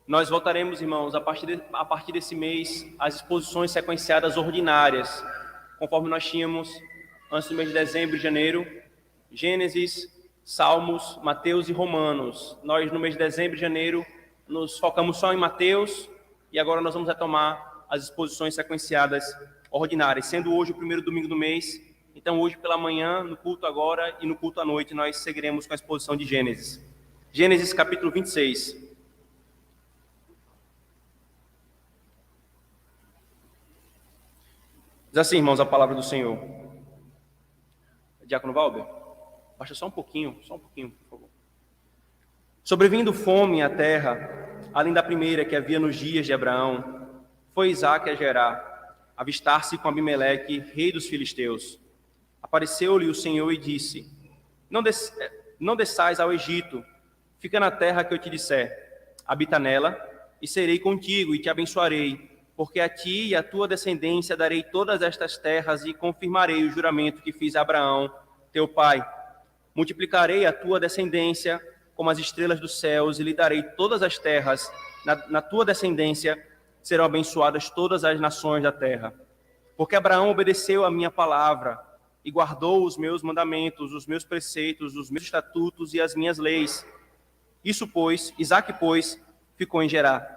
Nós voltaremos, irmãos, a partir desse mês, às exposições sequenciadas ordinárias, conforme nós tínhamos antes do mês de dezembro e janeiro, Gênesis, Salmos, Mateus e Romanos. Nós, no mês de dezembro e janeiro, nos focamos só em Mateus, e agora nós vamos retomar as exposições sequenciadas ordinárias, sendo hoje o primeiro domingo do mês. Então, hoje pela manhã, no culto agora e no culto à noite, nós seguiremos com a exposição de Gênesis. Gênesis capítulo 26. Diz assim, irmãos, a palavra do Senhor. Diácono Valber, baixa só um pouquinho, por favor. Sobrevindo fome à terra, além da primeira que havia nos dias de Abraão, foi Isaque a Gerar, avistar-se com Abimeleque, rei dos filisteus. Apareceu-lhe o Senhor e disse: Não desçais ao Egito, fica na terra que eu te disser, habita nela, e serei contigo e te abençoarei, porque a ti e à tua descendência darei todas estas terras e confirmarei o juramento que fiz a Abraão, teu pai. Multiplicarei a tua descendência como as estrelas dos céus e lhe darei todas as terras. Na tua descendência serão abençoadas todas as nações da terra. Porque Abraão obedeceu a minha palavra e guardou os meus mandamentos, os meus preceitos, os meus estatutos e as minhas leis. Isaque, pois, ficou em Gerar.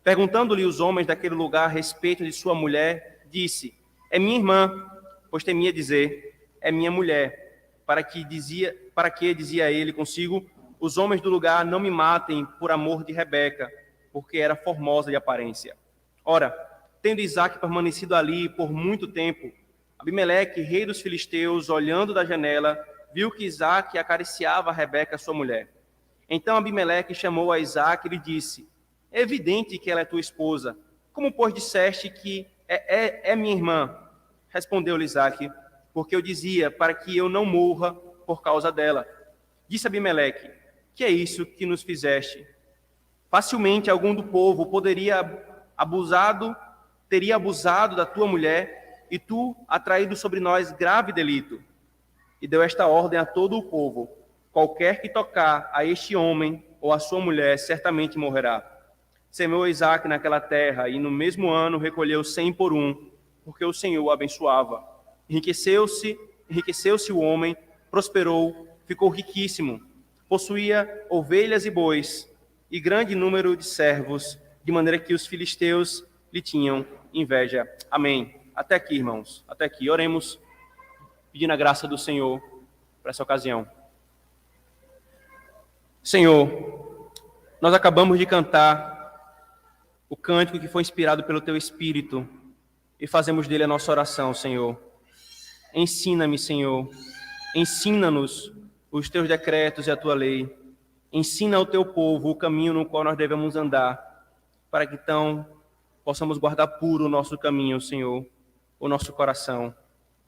Perguntando-lhe os homens daquele lugar a respeito de sua mulher, disse: É minha irmã, pois temia dizer: É minha mulher. Para que, dizia ele consigo, os homens do lugar não me matem por amor de Rebeca, porque era formosa de aparência. Ora, tendo Isaque permanecido ali por muito tempo, Abimeleque, rei dos filisteus, olhando da janela, viu que Isaque acariciava a Rebeca, sua mulher. Então Abimeleque chamou a Isaque e lhe disse: É evidente que ela é tua esposa. Como, pois, disseste que é minha irmã? Respondeu-lhe Isaque: Porque eu dizia, para que eu não morra por causa dela. Disse Abimeleque: Que é isso que nos fizeste? Facilmente algum do povo teria abusado da tua mulher, e tu atraído sobre nós grave delito. E deu esta ordem a todo o povo: Qualquer que tocar a este homem ou a sua mulher, certamente morrerá. Semeou Isaque naquela terra, e no mesmo ano recolheu 100 por um, porque o Senhor o abençoava. Enriqueceu-se o homem, prosperou, ficou riquíssimo. Possuía ovelhas e bois, e grande número de servos, de maneira que os filisteus lhe tinham inveja. Amém. Até aqui, irmãos. Até aqui. Oremos, pedindo a graça do Senhor para essa ocasião. Senhor, nós acabamos de cantar o cântico que foi inspirado pelo Teu Espírito e fazemos dele a nossa oração, Senhor. Ensina-me, Senhor. Ensina-nos os Teus decretos e a Tua lei. Ensina ao Teu povo o caminho no qual nós devemos andar, para que então possamos guardar puro o nosso caminho, Senhor, o nosso coração.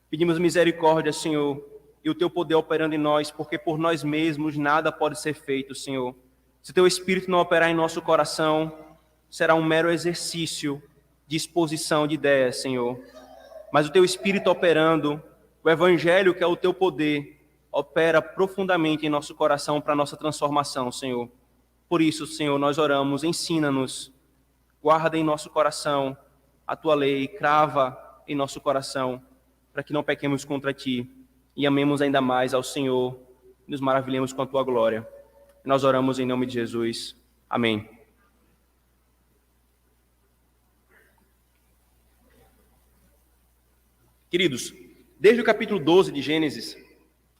Pedimos misericórdia, Senhor, e o Teu poder operando em nós, porque por nós mesmos nada pode ser feito, Senhor. Se Teu Espírito não operar em nosso coração, será um mero exercício de exposição de ideias, Senhor. Mas o Teu Espírito operando, o Evangelho, que é o Teu poder, opera profundamente em nosso coração para a nossa transformação, Senhor. Por isso, Senhor, nós oramos, ensina-nos, guarda em nosso coração a Tua lei, crava em nosso coração, para que não pequemos contra Ti e amemos ainda mais ao Senhor, e nos maravilhemos com a Tua glória. Nós oramos em nome de Jesus. Amém. Queridos, desde o capítulo 12 de Gênesis,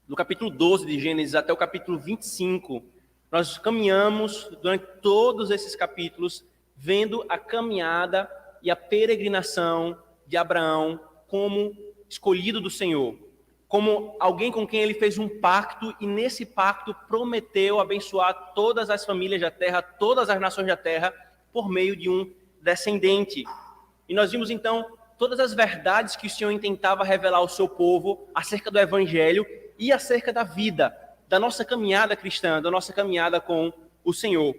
do capítulo 12 de Gênesis até o capítulo 25, nós caminhamos durante todos esses capítulos vendo a caminhada e a peregrinação de Abraão como escolhido do Senhor, como alguém com quem ele fez um pacto e nesse pacto prometeu abençoar todas as famílias da terra, todas as nações da terra, por meio de um descendente. E nós vimos então todas as verdades que o Senhor intentava revelar ao seu povo acerca do Evangelho e acerca da vida, da nossa caminhada cristã, da nossa caminhada com o Senhor.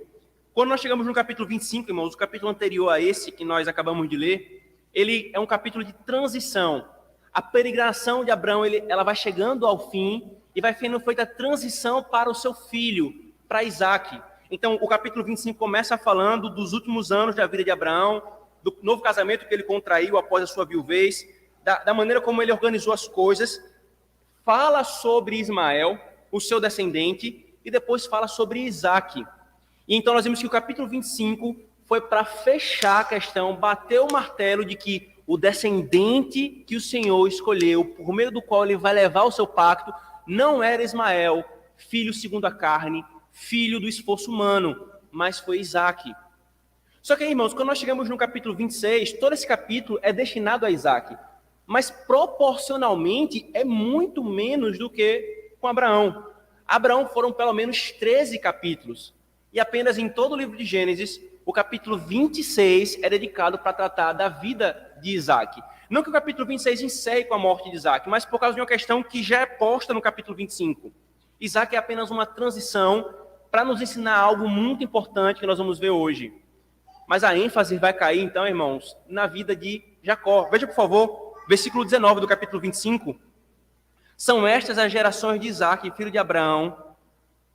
Quando nós chegamos no capítulo 25, irmãos, o capítulo anterior a esse que nós acabamos de ler, ele é um capítulo de transição. A peregrinação de Abraão, ela vai chegando ao fim e vai sendo feita a transição para o seu filho, para Isaque. Então, o capítulo 25 começa falando dos últimos anos da vida de Abraão, do novo casamento que ele contraiu após a sua viuvez, da maneira como ele organizou as coisas, fala sobre Ismael, o seu descendente, e depois fala sobre Isaque. E então nós vimos que o capítulo 25 foi para fechar a questão, bater o martelo de que o descendente que o Senhor escolheu, por meio do qual ele vai levar o seu pacto, não era Ismael, filho segundo a carne, filho do esforço humano, mas foi Isaque. Só que aí, irmãos, quando nós chegamos no capítulo 26, todo esse capítulo é destinado a Isaque, mas proporcionalmente é muito menos do que com Abraão. Abraão foram pelo menos 13 capítulos, e apenas em todo o livro de Gênesis, o capítulo 26 é dedicado para tratar da vida de Isaque. Não que o capítulo 26 encerre com a morte de Isaque, mas por causa de uma questão que já é posta no capítulo 25. Isaque é apenas uma transição para nos ensinar algo muito importante que nós vamos ver hoje. Mas a ênfase vai cair, então, irmãos, na vida de Jacó. Veja, por favor, versículo 19 do capítulo 25. São estas as gerações de Isaque, filho de Abraão.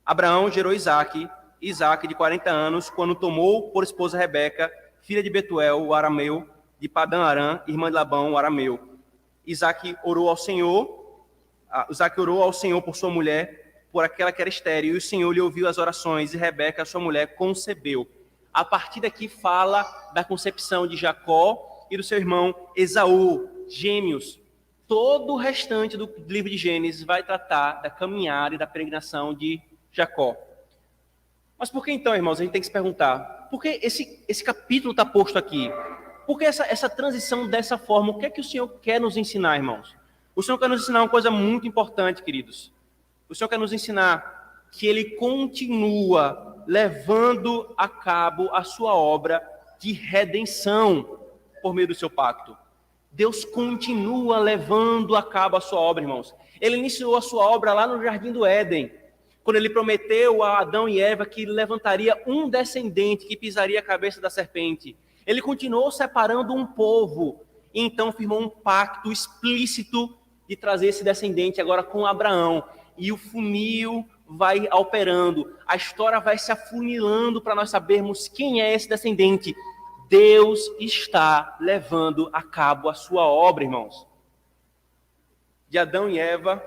Abraão gerou Isaque, Isaque de 40 anos, quando tomou por esposa Rebeca, filha de Betuel, o arameu, de Padã Arã, irmã de Labão, o arameu. Isaque orou ao Senhor por sua mulher, por aquela que era estéril, e o Senhor lhe ouviu as orações, e Rebeca, sua mulher, concebeu. A partir daqui fala da concepção de Jacó e do seu irmão Esaú, gêmeos. Todo o restante do livro de Gênesis vai tratar da caminhada e da peregrinação de Jacó. Mas por que então, irmãos, a gente tem que se perguntar, por que esse capítulo está posto aqui? Por que essa transição dessa forma? O que é que o Senhor quer nos ensinar, irmãos? O Senhor quer nos ensinar uma coisa muito importante, queridos. O Senhor quer nos ensinar que Ele continua levando a cabo a sua obra de redenção por meio do seu pacto. Deus continua levando a cabo a sua obra, irmãos. Ele iniciou a sua obra lá no Jardim do Éden, quando ele prometeu a Adão e Eva que levantaria um descendente que pisaria a cabeça da serpente. Ele continuou separando um povo, e então firmou um pacto explícito de trazer esse descendente agora com Abraão. E o funil vai operando, a história vai se afunilando para nós sabermos quem é esse descendente. Deus está levando a cabo a sua obra, irmãos. De Adão e Eva,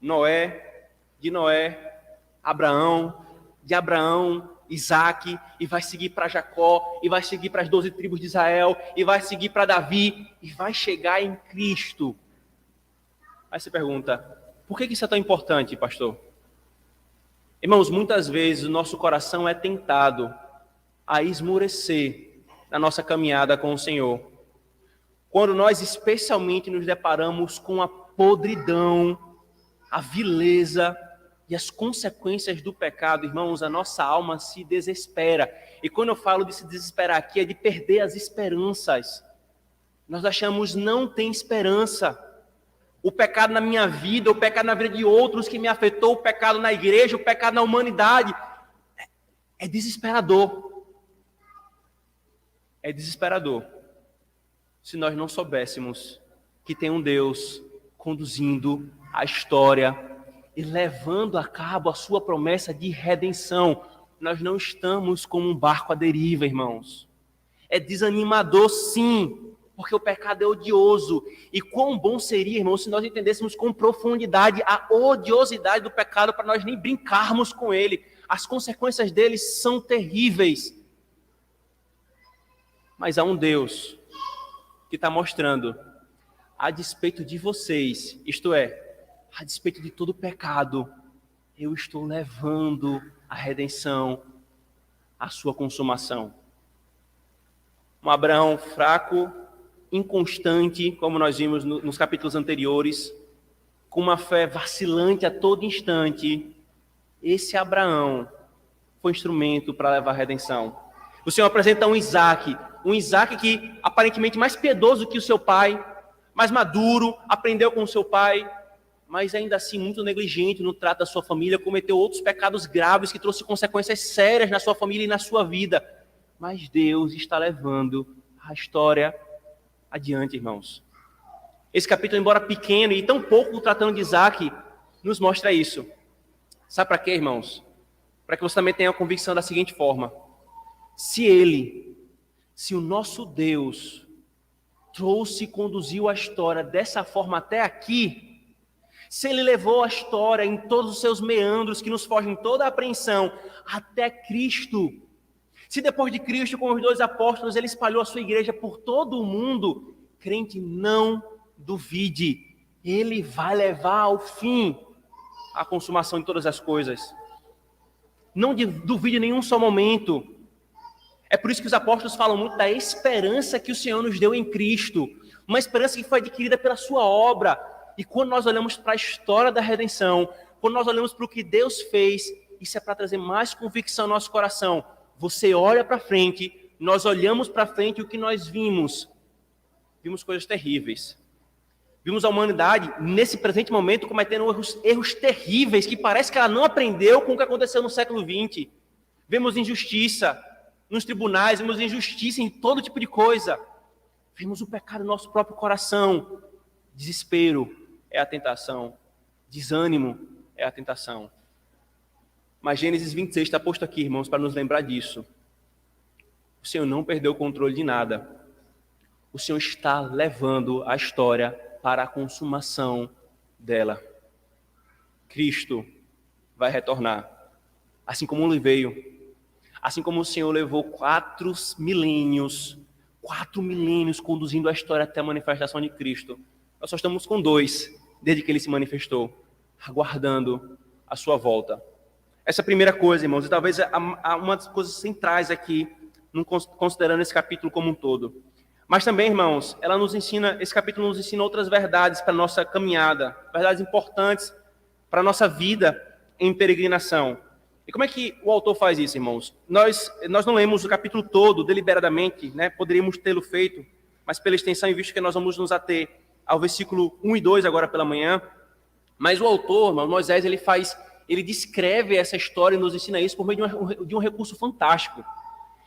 Noé, de Noé, Abraão, de Abraão, Isaque, e vai seguir para Jacó, e vai seguir para as 12 tribos de Israel, e vai seguir para Davi, e vai chegar em Cristo. Aí você pergunta, por que isso é tão importante, pastor? Irmãos, muitas vezes o nosso coração é tentado a esmorecer na nossa caminhada com o Senhor. Quando nós especialmente nos deparamos com a podridão, a vileza e as consequências do pecado, irmãos, a nossa alma se desespera. E quando eu falo de se desesperar aqui, é de perder as esperanças. Nós achamos não tem esperança. O pecado na minha vida, o pecado na vida de outros que me afetou, o pecado na igreja, o pecado na humanidade. É desesperador. É desesperador. Se nós não soubéssemos que tem um Deus conduzindo a história e levando a cabo a sua promessa de redenção. Nós não estamos como um barco à deriva, irmãos. É desanimador, sim, porque o pecado é odioso. E quão bom seria, irmãos, se nós entendêssemos com profundidade a odiosidade do pecado para nós nem brincarmos com ele. As consequências dele são terríveis. Mas há um Deus que está mostrando, a despeito de vocês, isto é, a despeito de todo o pecado, eu estou levando a redenção à sua consumação. Um Abraão fraco, inconstante, como nós vimos nos capítulos anteriores, com uma fé vacilante a todo instante, esse Abraão foi instrumento para levar a redenção. O Senhor apresenta um Isaque que aparentemente mais piedoso que o seu pai, mais maduro, aprendeu com o seu pai, mas ainda assim muito negligente no trato da sua família, cometeu outros pecados graves que trouxe consequências sérias na sua família e na sua vida. Mas Deus está levando a história adiante, irmãos. Esse capítulo, embora pequeno e tão pouco tratando de Isaque, nos mostra isso. Sabe para quê, irmãos? para que você também tenha a convicção da seguinte forma: se o nosso Deus trouxe e conduziu a história dessa forma até aqui, se Ele levou a história em todos os seus meandros que nos fogem toda a apreensão até Cristo, se depois de Cristo, com os 2 apóstolos, Ele espalhou a sua igreja por todo o mundo, crente, não duvide, Ele vai levar ao fim a consumação de todas as coisas. Não duvide em nenhum só momento. É por isso que os apóstolos falam muito da esperança que o Senhor nos deu em Cristo, uma esperança que foi adquirida pela sua obra. E quando nós olhamos para a história da redenção, quando nós olhamos para o que Deus fez, isso é para trazer mais convicção ao nosso coração. Você olha para frente, nós olhamos para frente, e o que nós vimos? Vimos coisas terríveis. Vimos a humanidade, nesse presente momento, cometendo erros terríveis, que parece que ela não aprendeu com o que aconteceu no século XX. Vemos injustiça nos tribunais, vemos injustiça em todo tipo de coisa. Vemos o pecado no nosso próprio coração. Desespero é a tentação. Desânimo é a tentação. Mas Gênesis 26 está posto aqui, irmãos, para nos lembrar disso. O Senhor não perdeu o controle de nada. O Senhor está levando a história para a consumação dela. Cristo vai retornar, assim como ele veio. Assim como o Senhor levou 4 milênios conduzindo a história até a manifestação de Cristo. Nós só estamos com 2, desde que ele se manifestou, aguardando a sua volta. Essa é a primeira coisa, irmãos, e talvez uma das coisas centrais aqui, considerando esse capítulo como um todo. Mas também, irmãos, esse capítulo nos ensina outras verdades para a nossa caminhada, verdades importantes para a nossa vida em peregrinação. E como é que o autor faz isso, irmãos? Nós não lemos o capítulo todo deliberadamente, né? Poderíamos tê-lo feito, mas pela extensão, em vista que nós vamos nos ater ao versículo 1 e 2 agora pela manhã. Mas o autor, irmão, Moisés, ele descreve essa história e nos ensina isso por meio de um recurso fantástico.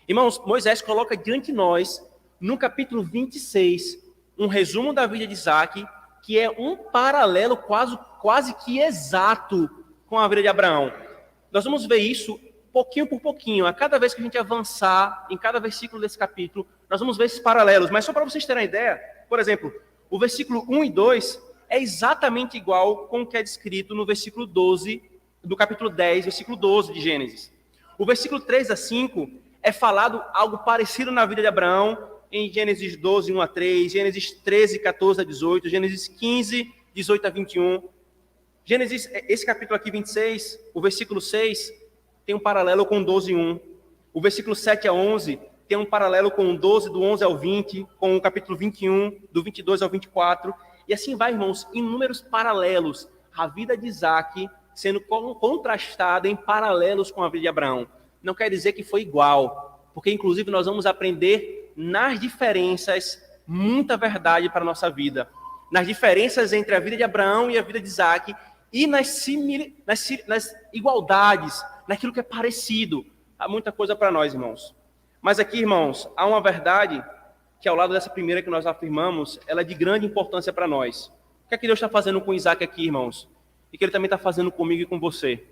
Irmãos, Moisés coloca diante de nós, no capítulo 26, um resumo da vida de Isaac, que é um paralelo quase que exato com a vida de Abraão. Nós vamos ver isso pouquinho por pouquinho. A cada vez que a gente avançar em cada versículo desse capítulo, nós vamos ver esses paralelos. Mas só para vocês terem uma ideia, por exemplo, o versículo 1 e 2 é exatamente igual com o que é descrito no versículo 12 do capítulo 10, versículo 12 de Gênesis. O versículo 3 a 5 é falado algo parecido na vida de Abraão em Gênesis 12, 1 a 3, Gênesis 13, 14 a 18, Gênesis 15, 18 a 21. Esse capítulo aqui, 26, o versículo 6, tem um paralelo com 12, 1. O versículo 7 a 11 tem um paralelo com o 12, do 11 ao 20, com o capítulo 21, do 22 ao 24. E assim vai, irmãos, inúmeros paralelos. A vida de Isaac sendo contrastada em paralelos com a vida de Abraão. Não quer dizer que foi igual, porque inclusive nós vamos aprender nas diferenças muita verdade para a nossa vida. Nas diferenças entre a vida de Abraão e a vida de Isaac, e nas igualdades, naquilo que é parecido. Há muita coisa para nós, irmãos. Mas aqui, irmãos, há uma verdade que, ao lado dessa primeira que nós afirmamos, ela é de grande importância para nós. O que é que Deus está fazendo com Isaac aqui, irmãos? E que Ele também está fazendo comigo e com você.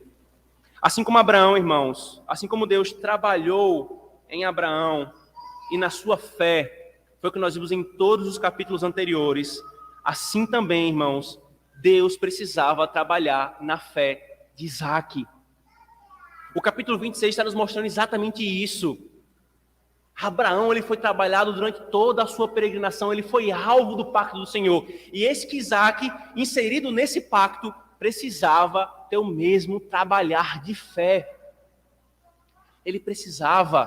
Assim como Abraão, irmãos, assim como Deus trabalhou em Abraão e na sua fé, foi o que nós vimos em todos os capítulos anteriores, assim também, irmãos, Deus precisava trabalhar na fé de Isaac. O capítulo 26 está nos mostrando exatamente isso. Abraão, ele foi trabalhado durante toda a sua peregrinação, ele foi alvo do pacto do Senhor. E esse que Isaac, inserido nesse pacto, precisava ter o mesmo trabalhar de fé. Ele precisava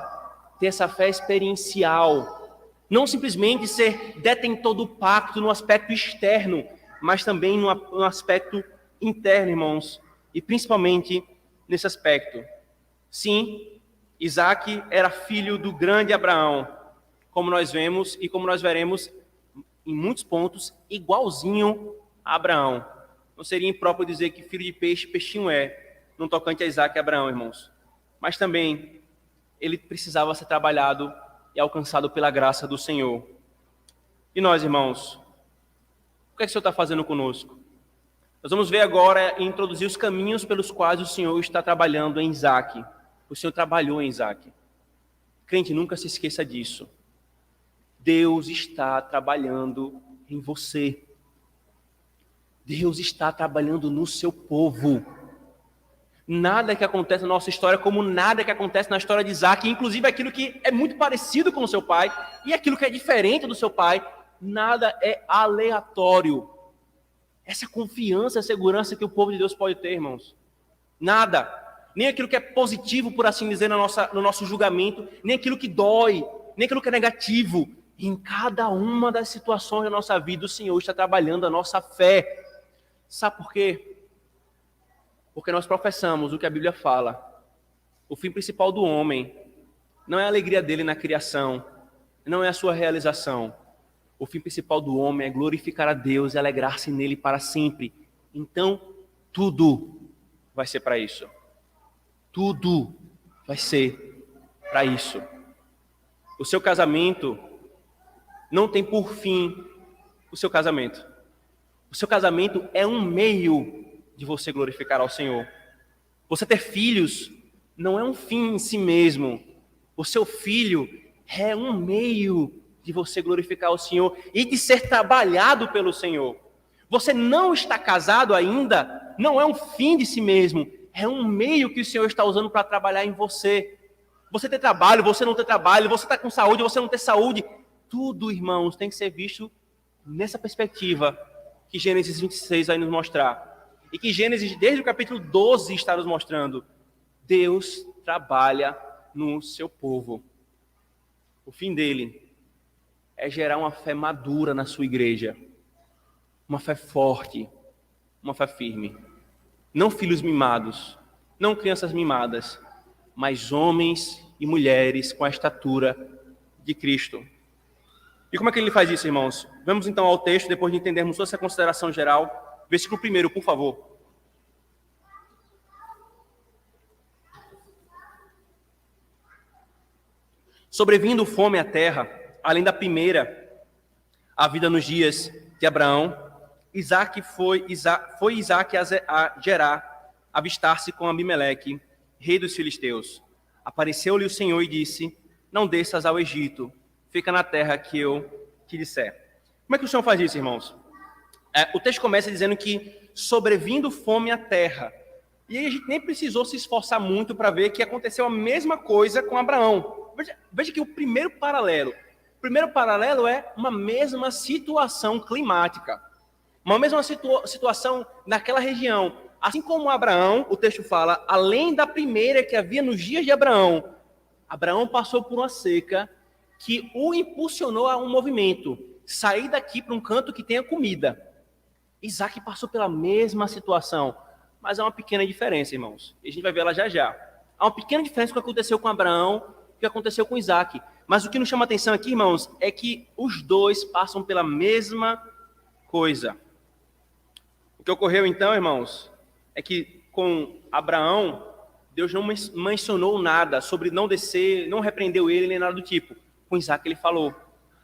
ter essa fé experiencial. Não simplesmente ser detentor do pacto no aspecto externo, mas também no aspecto interno, irmãos. E principalmente nesse aspecto. Sim, Isaac era filho do grande Abraão, como nós vemos e como nós veremos em muitos pontos, igualzinho a Abraão. Não seria impróprio dizer que filho de peixe, peixinho é, no tocante a Isaac e Abraão, irmãos. Mas também ele precisava ser trabalhado e alcançado pela graça do Senhor. E nós, irmãos, o que é que o Senhor está fazendo conosco? Nós Nós vamos ver agora e introduzir os caminhos pelos quais o Senhor está trabalhando em Isaac. O Senhor trabalhou em Isaac. Crente, nunca se esqueça disso. Deus está trabalhando em você. Deus está trabalhando no seu povo. Nada que acontece na nossa história, como nada que acontece na história de Isaac, inclusive aquilo que é muito parecido com o seu pai e aquilo que é diferente do seu pai, nada é aleatório. Essa confiança e segurança que o povo de Deus pode ter, irmãos. Nada. Nem aquilo que é positivo, por assim dizer, no nosso julgamento, nem aquilo que dói, nem aquilo que é negativo. Em cada uma das situações da nossa vida, o Senhor está trabalhando a nossa fé. Sabe por quê? Porque nós professamos o que a Bíblia fala. O fim principal do homem não é a alegria dele na criação, não é a sua realização. O fim principal do homem é glorificar a Deus e alegrar-se nele para sempre. Então, tudo vai ser para isso. Tudo vai ser para isso. O seu casamento não tem por fim o seu casamento. O seu casamento é um meio de você glorificar ao Senhor. Você ter filhos não é um fim em si mesmo. O seu filho é um meio de você glorificar o Senhor e de ser trabalhado pelo Senhor. Você não está casado ainda, não é um fim de si mesmo, é um meio que o Senhor está usando para trabalhar em você. Você ter trabalho, você não ter trabalho, você está com saúde, você não ter saúde, tudo, irmãos, tem que ser visto nessa perspectiva que Gênesis 26 vai nos mostrar. E que Gênesis, desde o capítulo 12, está nos mostrando. Deus trabalha no seu povo. O fim dele é gerar uma fé madura na sua igreja. Uma fé forte, uma fé firme. Não filhos mimados, não crianças mimadas, mas homens e mulheres com a estatura de Cristo. E como é que ele faz isso, irmãos? Vamos então ao texto, depois de entendermos toda essa consideração geral. Versículo 1, por favor. Sobrevindo fome à terra, além da primeira, a vida nos dias de Abraão, foi Isaac a Gerar, avistar-se com Abimeleque, rei dos filisteus. Apareceu-lhe o Senhor e disse: não desças ao Egito, fica na terra que eu te disser. Como é que o Senhor faz isso, irmãos? O texto começa dizendo que sobrevindo fome à terra. E aí a gente nem precisou se esforçar muito para ver que aconteceu a mesma coisa com Abraão. Veja que o primeiro paralelo é uma mesma situação climática. Uma mesma situação naquela região. Assim como Abraão, o texto fala, além da primeira que havia nos dias de Abraão, Abraão passou por uma seca que o impulsionou a um movimento. Sair daqui para um canto que tenha comida. Isaac passou pela mesma situação, mas há uma pequena diferença, irmãos. E a gente vai ver ela já já. Há uma pequena diferença com o que aconteceu com Abraão e o que aconteceu com Isaac. Mas o que nos chama a atenção aqui, irmãos, é que os dois passam pela mesma coisa. O que ocorreu então, irmãos, é que com Abraão, Deus não mencionou nada sobre não descer, não repreendeu ele, nem nada do tipo. Com Isaac ele falou.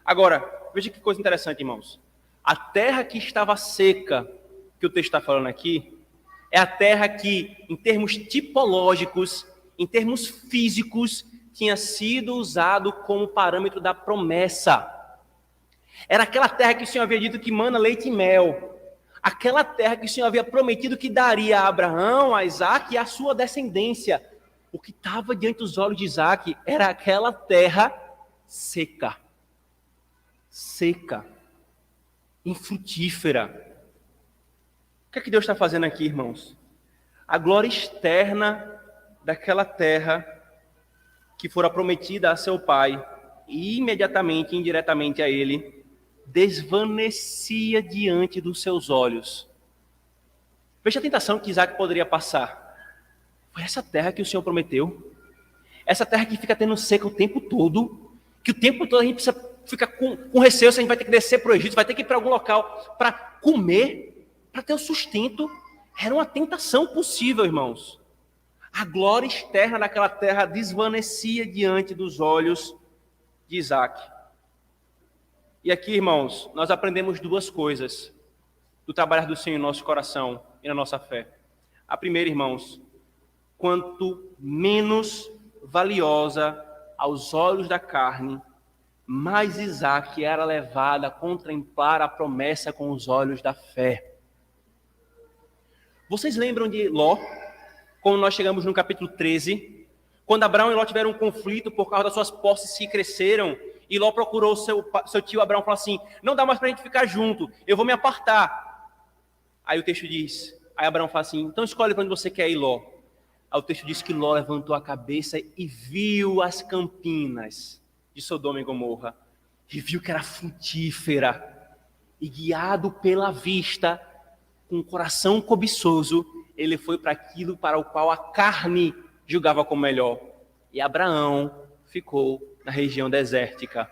Agora, veja que coisa interessante, irmãos. A terra que estava seca, que o texto está falando aqui, é a terra que, em termos tipológicos, em termos físicos, tinha sido usado como parâmetro da promessa. Era aquela terra que o Senhor havia dito que mana leite e mel. Aquela terra que o Senhor havia prometido que daria a Abraão, a Isaac e a sua descendência. O que estava diante dos olhos de Isaac era aquela terra seca. Seca. Infrutífera. O que é que Deus está fazendo aqui, irmãos? A glória externa daquela terra que fora prometida a seu pai e imediatamente, indiretamente a ele, desvanecia diante dos seus olhos. Veja a tentação que Isaac poderia passar. Foi essa terra que o Senhor prometeu? Essa terra que fica tendo seca o tempo todo, que o tempo todo a gente precisa ficar com receio se a gente vai ter que descer para o Egito, vai ter que ir para algum local para comer, para ter o sustento. Era uma tentação possível, irmãos. A glória externa daquela terra desvanecia diante dos olhos de Isaac. E aqui, irmãos, nós aprendemos duas coisas do trabalhar do Senhor em nosso coração. e na nossa fé. A primeira, irmãos, quanto menos valiosa aos olhos da carne, mais Isaac era levado a contemplar a promessa com os olhos da fé. Vocês lembram de Ló, quando nós chegamos no capítulo 13, quando Abraão e Ló tiveram um conflito por causa das suas posses que cresceram, e Ló procurou seu tio Abraão e falou assim: não dá mais para a gente ficar junto, eu vou me apartar. Aí o texto diz, aí Abraão fala assim: então escolhe para onde você quer ir, Ló. Aí o texto diz que Ló levantou a cabeça e viu as campinas de Sodoma e Gomorra, e viu que era frutífera, e guiado pela vista, com o coração cobiçoso, ele foi para aquilo para o qual a carne julgava como melhor. E Abraão ficou na região desértica.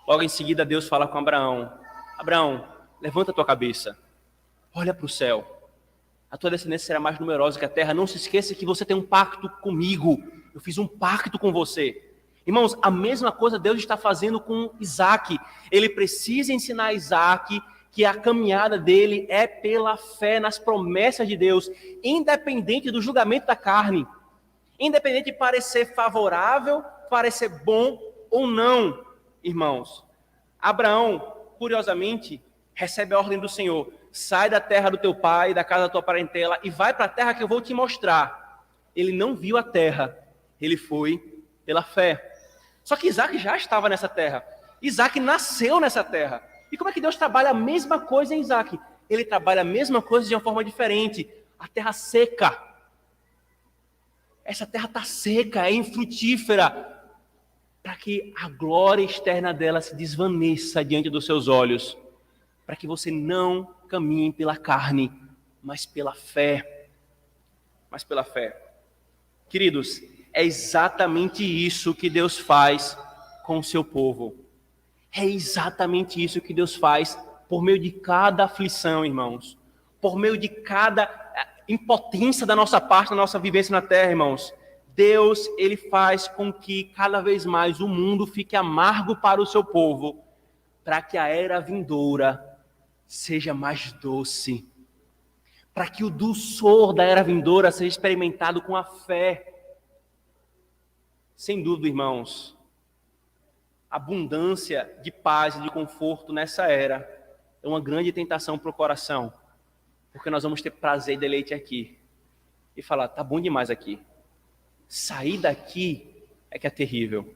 Logo em seguida, Deus fala com Abraão: Abraão, levanta a tua cabeça, olha para o céu. A tua descendência será mais numerosa que a terra. Não se esqueça que você tem um pacto comigo. Eu fiz um pacto com você. Irmãos, a mesma coisa Deus está fazendo com Isaac. Ele precisa ensinar Isaac que a caminhada dele é pela fé nas promessas de Deus, independente do julgamento da carne, independente de parecer favorável, parecer bom ou não, irmãos. Abraão, curiosamente, recebe a ordem do Senhor: sai da terra do teu pai, da casa da tua parentela, e vai para a terra que eu vou te mostrar. Ele não viu a terra, ele foi pela fé. Só que Isaac já estava nessa terra. Isaac nasceu nessa terra. E como é que Deus trabalha a mesma coisa em Isaac? Ele trabalha a mesma coisa de uma forma diferente. A terra seca. Essa terra está seca, é infrutífera, para que a glória externa dela se desvaneça diante dos seus olhos, para que você não caminhe pela carne, mas pela fé. Mas pela fé. Queridos, é exatamente isso que Deus faz com o seu povo. É exatamente isso que Deus faz por meio de cada aflição, irmãos. Por meio de cada impotência da nossa parte, na nossa vivência na terra, irmãos. Deus, ele faz com que cada vez mais o mundo fique amargo para o seu povo, para que a era vindoura seja mais doce. Para que o dulçor da era vindoura seja experimentado com a fé. Sem dúvida, irmãos, abundância de paz e de conforto nessa era é uma grande tentação para o coração, porque nós vamos ter prazer e deleite aqui e falar: tá bom demais aqui, sair daqui é que é terrível.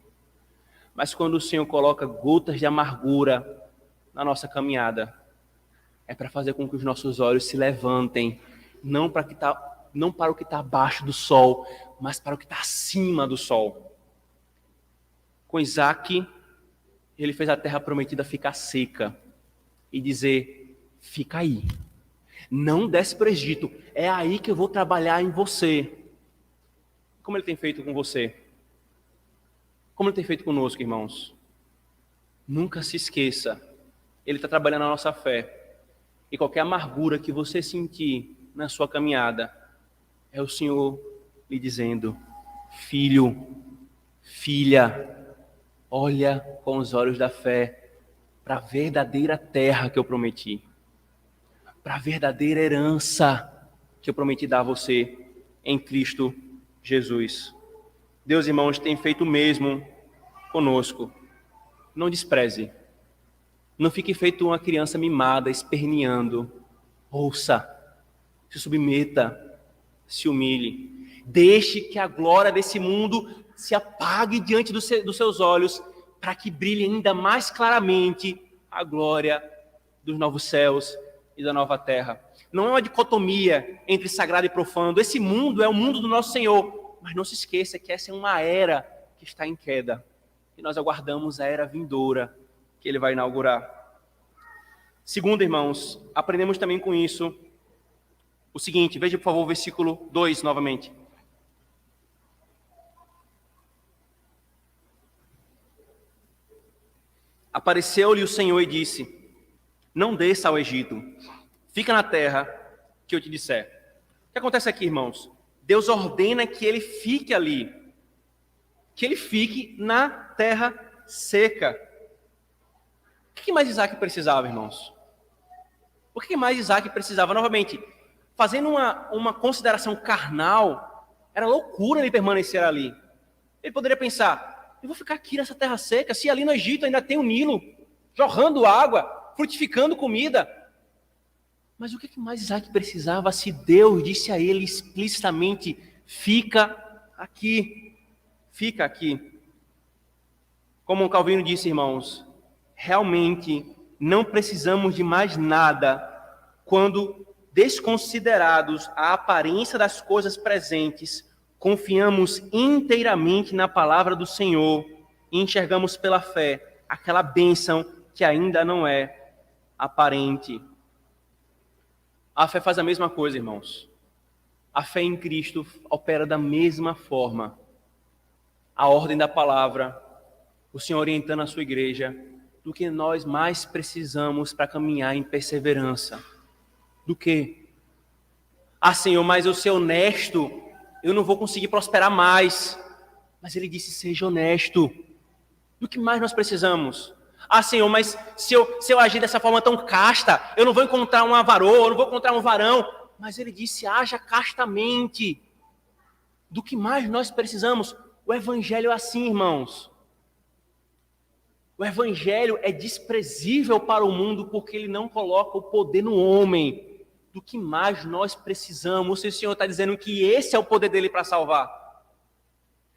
Mas quando o Senhor coloca gotas de amargura na nossa caminhada, é para fazer com que os nossos olhos se levantem, não para o que está abaixo do sol, mas para o que está acima do sol. Com Isaac, ele fez a terra prometida ficar seca e dizer: fica aí, não desce para o Egito, é aí que eu vou trabalhar em você. Como ele tem feito com você? Como ele tem feito conosco, irmãos? Nunca se esqueça, ele está trabalhando na nossa fé. E qualquer amargura que você sentir na sua caminhada, é o Senhor lhe dizendo: filho, filha, olha com os olhos da fé para a verdadeira terra que eu prometi, para a verdadeira herança que eu prometi dar a você em Cristo Jesus. Deus, irmãos, tem feito o mesmo conosco. Não despreze. Não fique feito uma criança mimada, esperneando. Ouça, se submeta, se humilhe. Deixe que a glória desse mundo se apague diante dos seus olhos, para que brilhe ainda mais claramente a glória dos novos céus e da nova terra. Não é uma dicotomia entre sagrado e profano. Esse mundo é o mundo do nosso Senhor. Mas não se esqueça que essa é uma era que está em queda. E nós aguardamos a era vindoura que Ele vai inaugurar. Segundo, irmãos, aprendemos também com isso o seguinte. Veja, por favor, o versículo 2 novamente. Apareceu-lhe o Senhor e disse: não desça ao Egito, fica na terra que eu te disser. O que acontece aqui, irmãos? Deus ordena que ele fique ali, que ele fique na terra seca. O que mais Isaac precisava, irmãos? O que mais Isaac precisava? Novamente, fazendo uma consideração carnal, era loucura ele permanecer ali. Ele poderia pensar, eu vou ficar aqui nessa terra seca, se ali no Egito ainda tem o Nilo, jorrando água, frutificando comida. Mas o que mais Isaac precisava se Deus disse a ele explicitamente, fica aqui, fica aqui. Como o Calvino disse, irmãos, realmente não precisamos de mais nada quando, desconsiderados a aparência das coisas presentes, confiamos inteiramente na palavra do Senhor e enxergamos pela fé aquela bênção que ainda não é aparente. A fé faz a mesma coisa, irmãos. A fé em Cristo opera da mesma forma. A ordem da palavra, o Senhor orientando a sua igreja, do que nós mais precisamos para caminhar em perseverança. Do que? Ah, Senhor, mas eu ser honesto, eu não vou conseguir prosperar mais. Mas Ele disse, seja honesto. Do que mais nós precisamos? Ah, Senhor, mas se eu agir dessa forma tão casta, eu não vou encontrar uma varoa, eu não vou encontrar um varão. Mas Ele disse, haja castamente. Do que mais nós precisamos? O Evangelho é assim, irmãos. O Evangelho é desprezível para o mundo porque ele não coloca o poder no homem. Do que mais nós precisamos? Se o Senhor está dizendo que esse é o poder dele para salvar.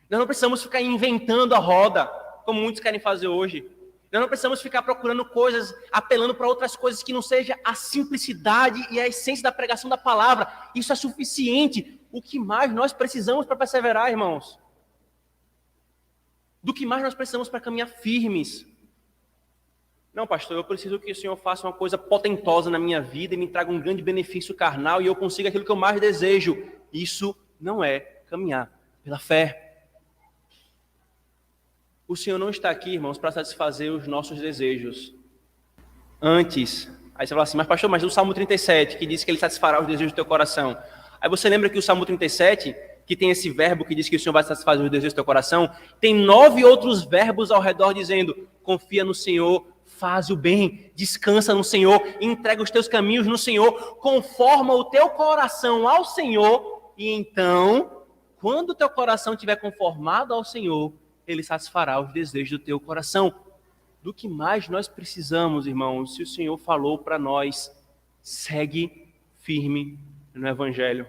Nós não precisamos ficar inventando a roda, como muitos querem fazer hoje. Nós não precisamos ficar procurando coisas, apelando para outras coisas que não seja a simplicidade e a essência da pregação da palavra. Isso é suficiente. O que mais nós precisamos para perseverar, irmãos? Do que mais nós precisamos para caminhar firmes? Não, pastor, eu preciso que o Senhor faça uma coisa potentosa na minha vida e me traga um grande benefício carnal e eu consiga aquilo que eu mais desejo. Isso não é caminhar pela fé. O Senhor não está aqui, irmãos, para satisfazer os nossos desejos. Antes, aí você fala assim, mas pastor, mas o Salmo 37, que diz que ele satisfará os desejos do teu coração. Aí você lembra que o Salmo 37, que tem esse verbo que diz que o Senhor vai satisfazer os desejos do teu coração, tem 9 outros verbos ao redor dizendo, confia no Senhor, faz o bem, descansa no Senhor, entrega os teus caminhos no Senhor, conforma o teu coração ao Senhor, e então, quando o teu coração estiver conformado ao Senhor, Ele satisfará os desejos do teu coração. Do que mais nós precisamos, irmãos, se o Senhor falou para nós, segue firme no Evangelho.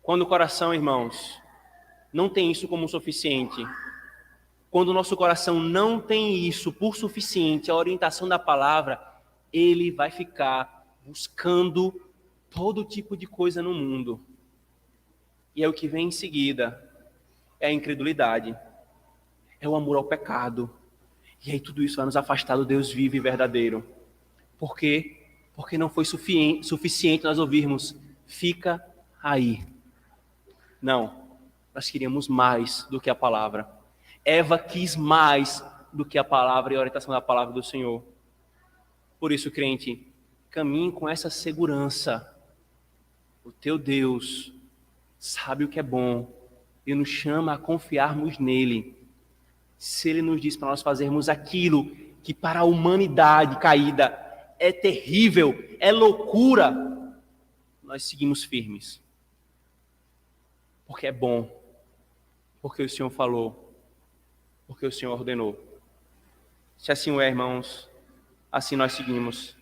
Quando o coração, irmãos, não tem isso como suficiente, quando o nosso coração não tem isso por suficiente, a orientação da palavra, ele vai ficar buscando todo tipo de coisa no mundo. E é o que vem em seguida, é a incredulidade, é o amor ao pecado. E aí tudo isso vai nos afastar do Deus vivo e verdadeiro. Por quê? Porque não foi suficiente nós ouvirmos, fica aí. Não, nós queríamos mais do que a palavra. Eva quis mais do que a palavra e a orientação da palavra do Senhor. Por isso, crente, caminhe com essa segurança. O teu Deus sabe o que é bom e nos chama a confiarmos nele. Se ele nos diz para nós fazermos aquilo que para a humanidade caída é terrível, é loucura, nós seguimos firmes. Porque é bom, porque o Senhor falou, porque o Senhor ordenou. Se assim o é, irmãos, assim nós seguimos.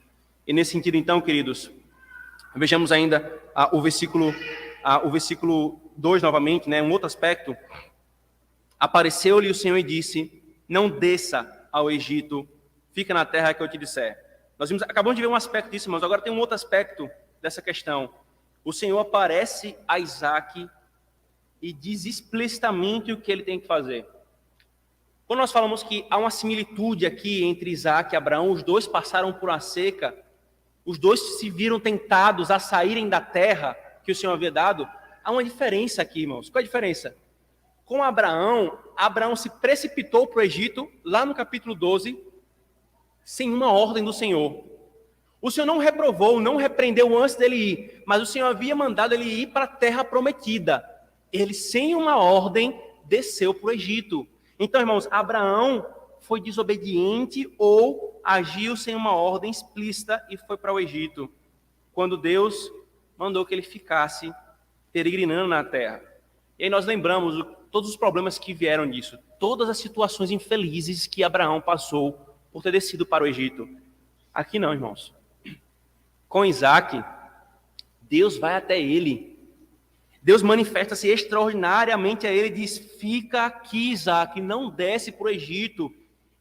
E nesse sentido, então, queridos, vejamos ainda o versículo 2 novamente, né, um outro aspecto. Apareceu-lhe o Senhor e disse, não desça ao Egito, fica na terra que eu te disser. Acabamos de ver um aspecto disso, irmãos, agora tem um outro aspecto dessa questão. O Senhor aparece a Isaac e diz explicitamente o que ele tem que fazer. Quando nós falamos que há uma similitude aqui entre Isaac e Abraão, os dois passaram por uma seca, os dois se viram tentados a saírem da terra que o Senhor havia dado, há uma diferença aqui, irmãos. Qual é a diferença? Com Abraão se precipitou para o Egito, lá no capítulo 12, sem uma ordem do Senhor. O Senhor não reprovou, não repreendeu antes dele ir, mas o Senhor havia mandado ele ir para a terra prometida. Ele, sem uma ordem, desceu para o Egito. Então, irmãos, Abraão foi desobediente ou agiu sem uma ordem explícita e foi para o Egito. quando Deus mandou que ele ficasse peregrinando na terra. E aí nós lembramos todos os problemas que vieram disso, todas as situações infelizes que Abraão passou por ter descido para o Egito. Aqui não, irmãos. Com Isaac, Deus vai até ele. Deus manifesta-se extraordinariamente a ele e diz: fica aqui, Isaac, não desce para o Egito.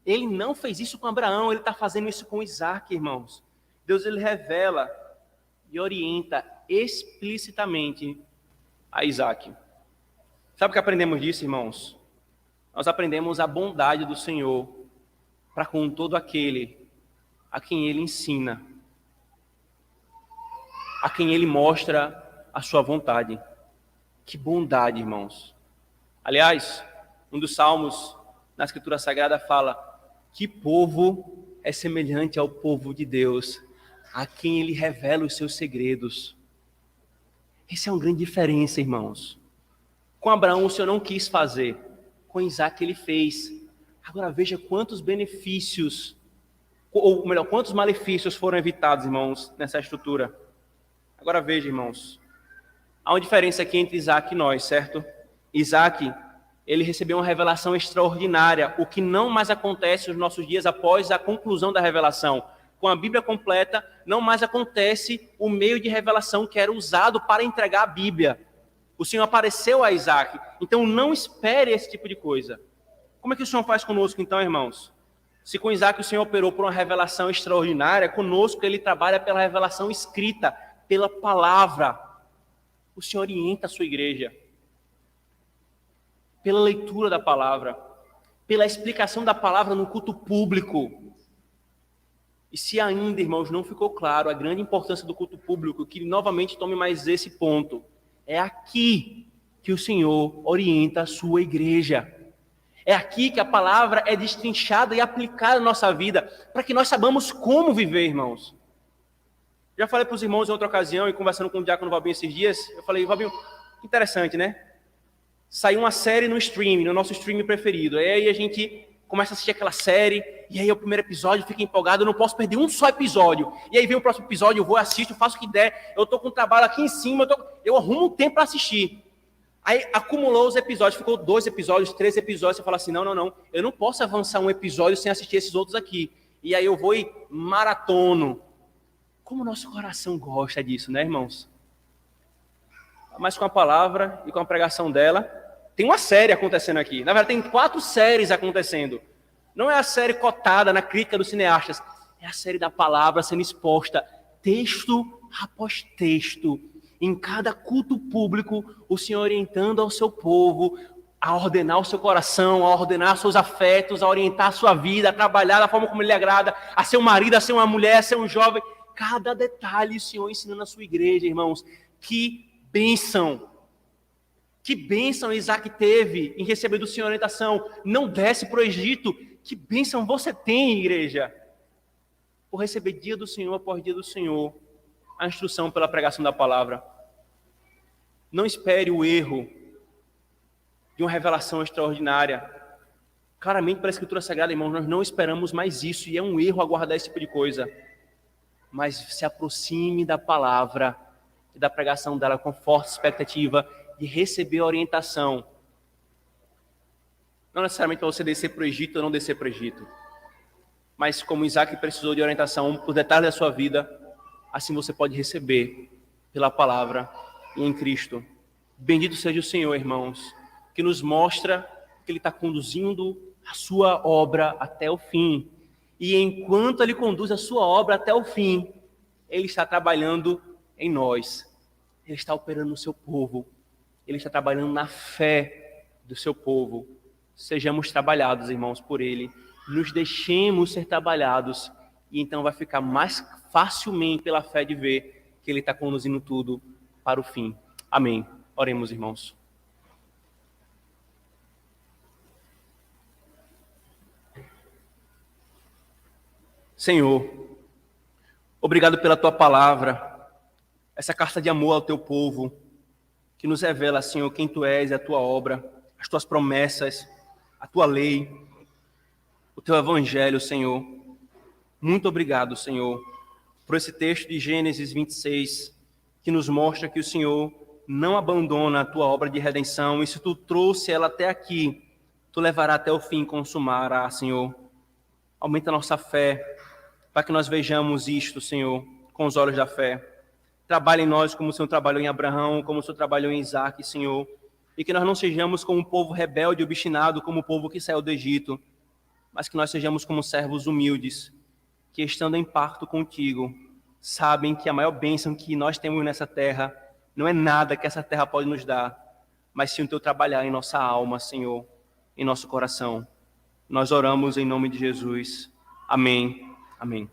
Ele não fez isso com Abraão, ele está fazendo isso com Isaac, irmãos. Deus, ele revela e orienta explicitamente a Isaac. Sabe o que aprendemos disso, irmãos? Nós aprendemos a bondade do Senhor para com todo aquele a quem ele ensina, a quem ele mostra a sua vontade. Que bondade, irmãos. Aliás, um dos salmos na Escritura Sagrada fala: que povo é semelhante ao povo de Deus, a quem ele revela os seus segredos. Essa é uma grande diferença, irmãos. Com Abraão o Senhor não quis fazer, com Isaac ele fez. Agora veja quantos benefícios, ou melhor, quantos malefícios foram evitados, irmãos, nessa estrutura. Agora veja, irmãos, há uma diferença aqui entre Isaac e nós, certo? Isaac, ele recebeu uma revelação extraordinária, o que não mais acontece nos nossos dias após a conclusão da revelação. Com a Bíblia completa, não mais acontece o meio de revelação que era usado para entregar a Bíblia. O Senhor apareceu a Isaac, então não espere esse tipo de coisa. Como é que o Senhor faz conosco então, irmãos? Se com Isaac o Senhor operou por uma revelação extraordinária, conosco ele trabalha pela revelação escrita, pela palavra. O Senhor orienta a sua igreja pela leitura da palavra, pela explicação da palavra no culto público. E se ainda, irmãos, não ficou claro a grande importância do culto público, que novamente tome mais esse ponto. É aqui que o Senhor orienta a sua igreja. É aqui que a palavra é destrinchada e aplicada na nossa vida, para que nós saibamos como viver, irmãos. Já falei para os irmãos em outra ocasião, e conversando com o diácono Valbinho esses dias, eu falei: Valbinho, interessante, né? Saiu uma série no streaming, no nosso streaming preferido. Aí a gente começa a assistir aquela série, e aí o primeiro episódio fica empolgado, eu não posso perder um só episódio. E aí vem o próximo episódio, eu vou, assisto, faço o que der, eu estou com o trabalho aqui em cima, eu arrumo um tempo para assistir. Aí acumulou os episódios, ficou 2 episódios, 3 episódios, você fala assim: não, eu não posso avançar um episódio sem assistir esses outros aqui. E aí eu vou e maratono. Como o nosso coração gosta disso, né, irmãos? Mas com a palavra e com a pregação dela, tem uma série acontecendo aqui. Na verdade, tem 4 séries acontecendo. Não é a série cotada na crítica dos cineastas. É a série da palavra sendo exposta, texto após texto. Em cada culto público, o Senhor orientando ao seu povo a ordenar o seu coração, a ordenar seus afetos, a orientar a sua vida, a trabalhar da forma como Ele agrada, a ser um marido, a ser uma mulher, a ser um jovem. Cada detalhe o Senhor ensinando a sua igreja, irmãos. Que bênção! Que bênção Isaac teve em receber do Senhor orientação. Não desce para o Egito. Que bênção você tem, igreja, por receber dia do Senhor após dia do Senhor a instrução pela pregação da palavra. Não espere o erro de uma revelação extraordinária. Claramente, pela Escritura Sagrada, irmãos, nós não esperamos mais isso, e é um erro aguardar esse tipo de coisa. Mas se aproxime da palavra e da pregação dela com forte expectativa de receber a orientação. Não necessariamente para você descer para o Egito ou não descer para o Egito. Mas como Isaac precisou de orientação por detalhes da sua vida, assim você pode receber pela palavra e em Cristo. Bendito seja o Senhor, irmãos, que nos mostra que Ele está conduzindo a sua obra até o fim. E enquanto Ele conduz a sua obra até o fim, Ele está trabalhando em nós. Ele está operando no seu povo. Ele está trabalhando na fé do seu povo. Sejamos trabalhados, irmãos, por Ele. Nos deixemos ser trabalhados. E então vai ficar mais facilmente pela fé de ver que Ele está conduzindo tudo para o fim. Amém. Oremos, irmãos. Senhor, obrigado pela Tua palavra, essa carta de amor ao Teu povo, que nos revela, Senhor, quem Tu és, a Tua obra, as Tuas promessas, a Tua lei, o Teu evangelho, Senhor. Muito obrigado, Senhor, por esse texto de Gênesis 26, que nos mostra que o Senhor não abandona a tua obra de redenção, e se tu trouxe ela até aqui, tu levará até o fim e consumará, Senhor. Aumenta a nossa fé, para que nós vejamos isto, Senhor, com os olhos da fé. Trabalhe em nós como o Senhor trabalhou em Abraão, como o Senhor trabalhou em Isaac, Senhor, e que nós não sejamos como um povo rebelde e obstinado, como o povo que saiu do Egito, mas que nós sejamos como servos humildes, que estando em pacto contigo, sabem que a maior bênção que nós temos nessa terra não é nada que essa terra pode nos dar, mas sim o teu trabalhar em nossa alma, Senhor, em nosso coração. Nós oramos em nome de Jesus. Amém. Amém.